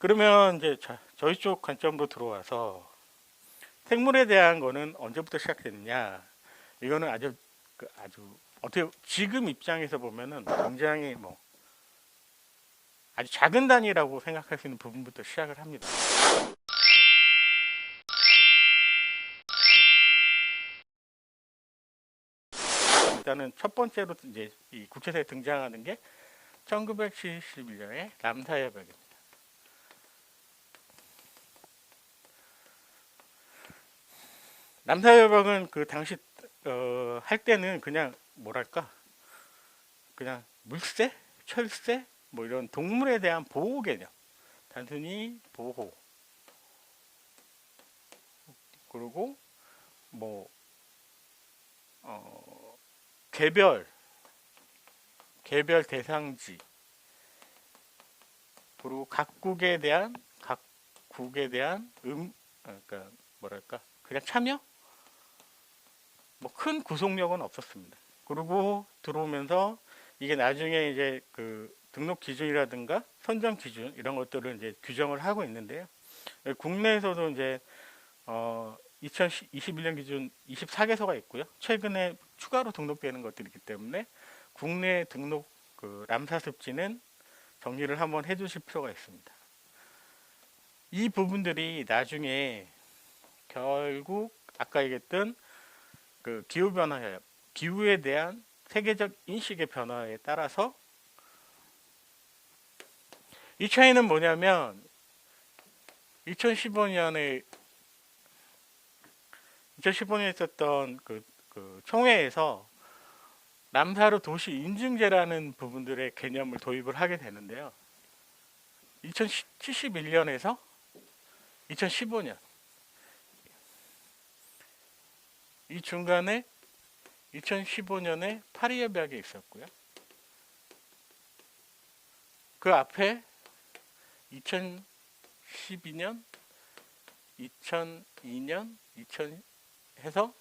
그러면 이제 저희 쪽 관점으로 들어와서 생물에 대한 거는 언제부터 시작됐느냐? 이거는 아주 어떻게 지금 입장에서 보면은 굉장히 아주 작은 단위라고 생각할 수 있는 부분부터 시작을 합니다. 일단은 첫 번째로 이제 이 구체사에 등장하는 게 1971년의 남사협약입니다. 남사협약은 그 당시 할 때는 그냥 뭐랄까 그냥 물세, 철새 뭐 이런 동물에 대한 보호 개념, 단순히 보호, 그리고 뭐 개별 대상지, 그리고 각국에 대한 그러니까 뭐랄까 그냥 참여, 뭐 큰 구속력은 없었습니다. 그리고 들어오면서 이게 나중에 이제 그 등록 기준이라든가 선정 기준 이런 것들을 이제 규정을 하고 있는데요. 국내에서도 이제 2021년 기준 24개소가 있고요. 최근에 추가로 등록되는 것들이 있기 때문에 국내 등록 그 람사습지는 정리를 한번 해주실 필요가 있습니다. 이 부분들이 나중에 결국 아까 얘기했던 그 기후변화, 기후에 대한 세계적 인식의 변화에 따라서 이 차이는 뭐냐면 2015년에 있었던 그 총회에서 람사르 도시 인증제라는 부분들의 개념을 도입을 하게 되는데요. 2071년에서 2015년 이 중간에 2015년에 파리협약이 있었고요. 그 앞에 2012년, 2002년, 2000 해서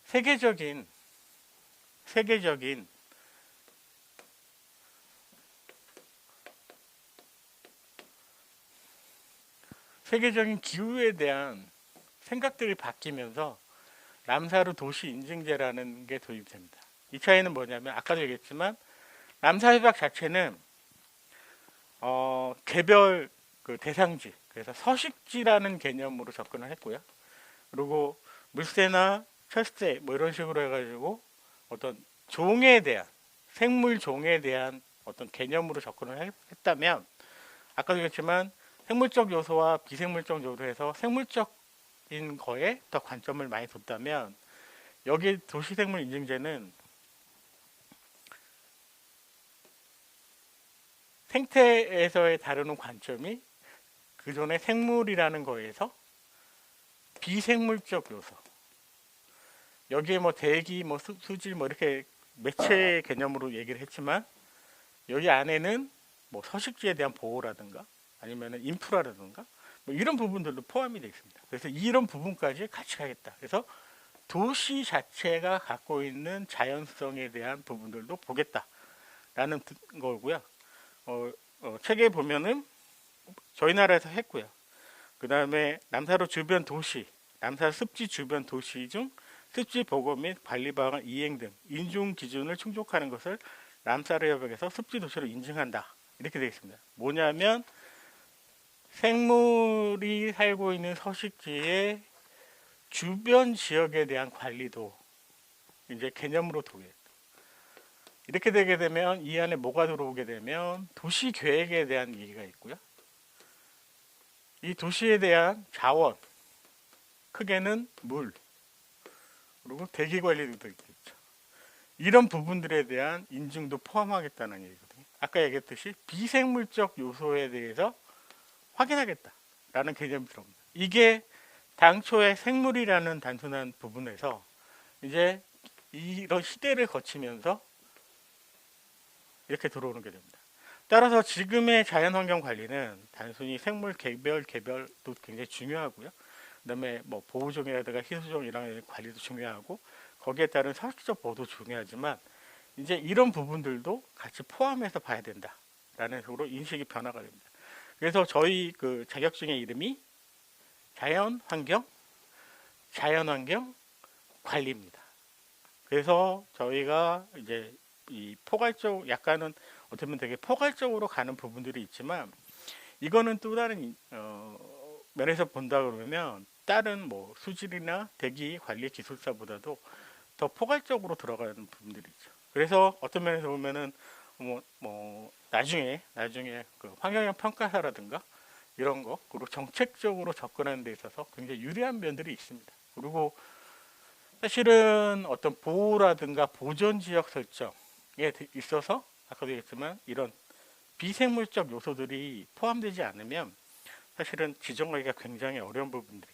세계적인 기후에 대한 생각들이 바뀌면서 람사르 도시 인증제라는 게 도입됩니다. 이 차이는 뭐냐면 아까도 얘기했지만 람사협약 자체는 개별 그 대상지, 그래서 서식지라는 개념으로 접근을 했고요. 그리고 물새나 철새 뭐 이런 식으로 해가지고 어떤 종에 대한, 생물 종에 대한 어떤 개념으로 접근을 했다면 아까도 얘기했지만 생물적 요소와 비생물적 요소에서 생물적인 거에 더 관점을 많이 뒀다면 여기 도시생물 인증제는 생태에서의 다루는 관점이 그전에 생물이라는 거에서 비생물적 요소, 여기에 뭐 대기, 뭐 수질, 뭐 이렇게 매체 개념으로 얘기를 했지만 여기 안에는 뭐 서식지에 대한 보호라든가 아니면 인프라라든가 뭐 이런 부분들도 포함이 되어 있습니다. 그래서 이런 부분까지 같이 가겠다. 그래서 도시 자체가 갖고 있는 자연성에 대한 부분들도 보겠다라는 거고요. 책에 보면은 저희 나라에서 했고요. 그 다음에 남사로 주변 도시, 남사 습지 주변 도시 중 습지 보고 및 관리 방안 이행 등 인중 기준을 충족하는 것을 람사르 협약에서 습지 도시로 인증한다. 이렇게 되어 있습니다. 뭐냐면 생물이 살고 있는 서식지의 주변 지역에 대한 관리도 이제 개념으로 두게. 이렇게 되게 되면 이 안에 뭐가 들어오게 되면 도시 계획에 대한 얘기가 있고요. 이 도시에 대한 자원, 크게는 물, 그리고 대기 관리도 있겠죠. 이런 부분들에 대한 인증도 포함하겠다는 얘기거든요. 아까 얘기했듯이 비생물적 요소에 대해서 확인하겠다라는 개념이 들어옵니다. 이게 당초에 생물이라는 단순한 부분에서 이제 이런 시대를 거치면서 이렇게 들어오는 게 됩니다. 따라서 지금의 자연환경 관리는 단순히 생물 개별도 굉장히 중요하고요. 그다음에 뭐 보호종이라든가 희소종 이런 관리도 중요하고 거기에 따른 서식적 보호도 중요하지만 이제 이런 부분들도 같이 포함해서 봐야 된다라는 식으로 인식이 변화가 됩니다. 그래서 저희 그 자격증의 이름이 자연환경, 자연환경 관리입니다. 그래서 저희가 이제 이 포괄적, 약간은 어떻게 보면 되게 포괄적으로 가는 부분들이 있지만, 이거는 또 다른 면에서 본다 그러면 다른 뭐 수질이나 대기 관리 기술사보다도 더 포괄적으로 들어가는 부분들이 있죠. 그래서 어떤 면에서 보면은 나중에 그 환경영 평가사라든가 이런 거, 그리고 정책적으로 접근하는 데 있어서 굉장히 유리한 면들이 있습니다. 그리고 사실은 어떤 보호라든가 보존 지역 설정에 있어서 아까도 얘기했지만 이런 비생물적 요소들이 포함되지 않으면 사실은 지정하기가 굉장히 어려운 부분들이